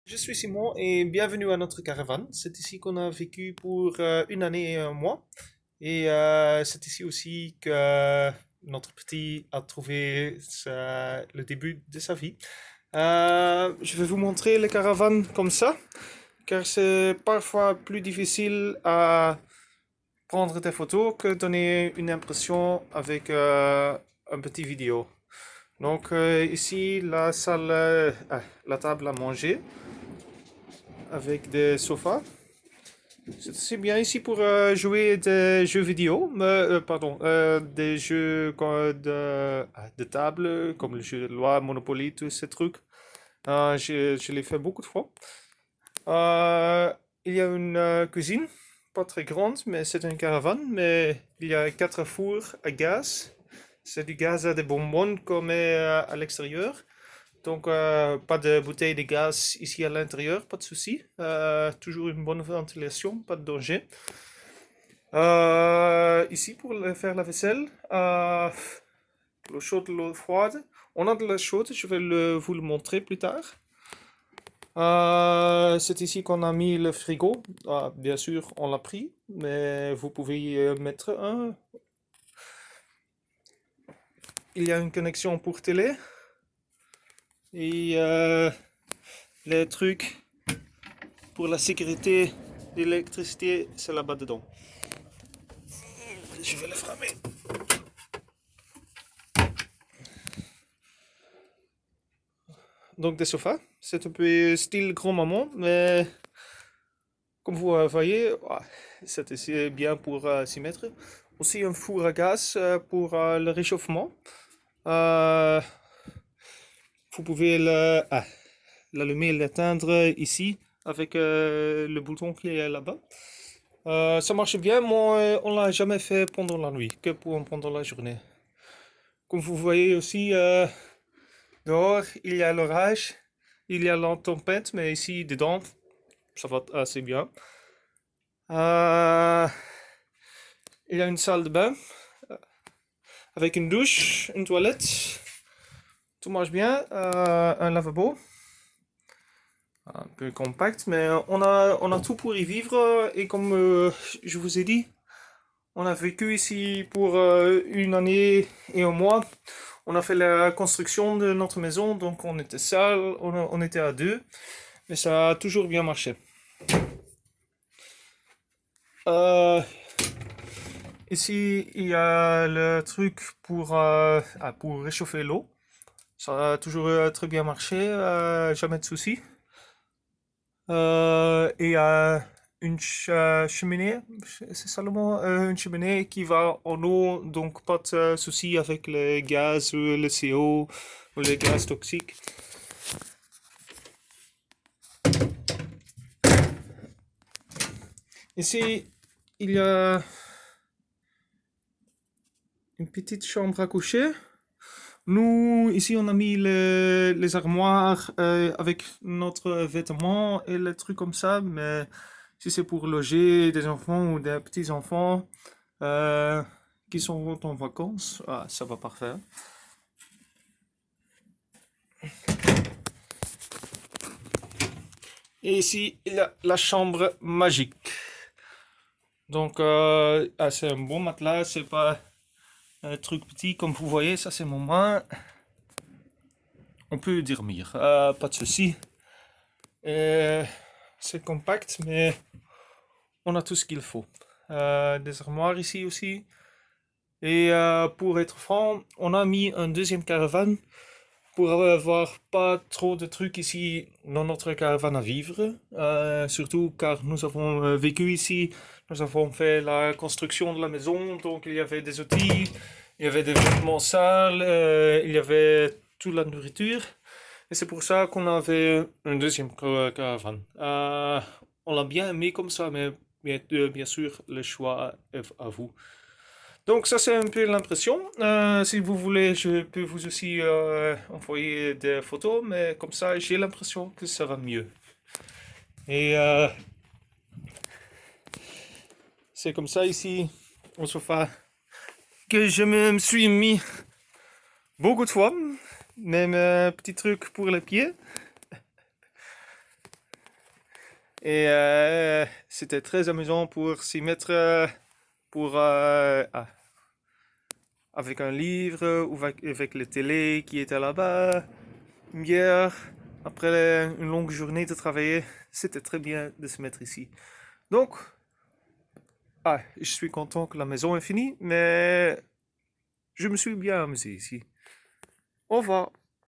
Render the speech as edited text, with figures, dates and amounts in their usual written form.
Je suis Simon et bienvenue à notre caravane. C'est ici qu'on a vécu pour une année et un mois. Et c'est ici aussi que notre petit a trouvé le début de sa vie. Je vais vous montrer les caravanes comme ça, car c'est parfois plus difficile à prendre des photos que donner une impression avec un petit vidéo. Donc ici, la salle, la table à manger avec des sofas. C'est bien ici pour jouer des jeux vidéo, pardon, des jeux de table, comme le jeu de loi, Monopoly, tous ces trucs. Je l'ai fait beaucoup de fois. Euh, il y a une cuisine, pas très grande, mais c'est une caravane, mais il y a quatre fours à gaz. C'est du gaz à des bonbonnes comme à l'extérieur. Donc, pas de bouteille de gaz ici à l'intérieur, pas de souci. Toujours une bonne ventilation, pas de danger. Ici, pour faire la vaisselle, l'eau chaude, l'eau froide. On a de l'eau chaude, je vais vous le montrer plus tard. C'est ici qu'on a mis le frigo. Bien sûr, on l'a pris, mais vous pouvez y mettre un. Il y a une connexion pour télé. Et les trucs pour la sécurité, l'électricité, c'est là-bas dedans. Je vais le fermer. Donc des sofas, c'est un peu style grand-maman, mais comme vous voyez, c'est assez bien pour s'y mettre. Aussi un four à gaz pour le réchauffement. Euh, Vous pouvez l'allumer et l'éteindre ici avec le bouton qui est là-bas. Ça marche bien, mais on l'a jamais fait pendant la nuit, que pendant la journée. Comme vous voyez aussi, dehors, il y a l'orage, il y a la tempête, mais ici, dedans, ça va assez bien. Euh, il y a une salle de bain avec une douche, une toilette. Tout marche bien. Un lavabo. Un peu compact, mais on a tout pour y vivre. Et comme je vous ai dit, on a vécu ici pour une année et un mois. On a fait la construction de notre maison, donc on était seul, on était à deux, mais ça a toujours bien marché. Euh, Ici, il y a le truc pour réchauffer l'eau. Ça a toujours très bien marché, jamais de soucis. Et il y a une cheminée, c'est seulement une cheminée qui va en eau, donc pas de soucis avec le gaz ou le CO ou les gaz toxiques. Ici, il y a une petite chambre à coucher. Nous, ici, on a mis les armoires avec notre vêtements et les trucs comme ça, mais si c'est pour loger des enfants ou des petits-enfants euh, qui sont en vacances, ça va parfait. Et ici, il y a la chambre magique. Donc, c'est un bon matelas, c'est pas un truc petit comme vous voyez, ça c'est mon main. On peut dormir, pas de souci. C'est compact, mais on a tout ce qu'il faut. Des armoires ici aussi. Et pour être franc, on a mis un deuxième caravane pour avoir pas trop de trucs ici dans notre caravane à vivre. Surtout car nous avons vécu ici, nous avons fait la construction de la maison, donc il y avait des outils, il y avait des vêtements sales, il y avait toute la nourriture. Et c'est pour ça qu'on avait une deuxième caravane. On l'a bien aimé comme ça, mais bien sûr, le choix est à vous. Donc ça c'est un peu l'impression. Si vous voulez, je peux vous aussi envoyer des photos, mais comme ça j'ai l'impression que ça va mieux. Et c'est comme ça ici au sofa que je me suis mis beaucoup de fois. Même petit truc pour les pieds. Et c'était très amusant pour s'y mettre, avec un livre ou avec la télé qui était là-bas, une bière, après une longue journée de travailler. C'était très bien de se mettre ici. Donc, je suis content que la maison est finie, mais je me suis bien amusé ici. Au revoir.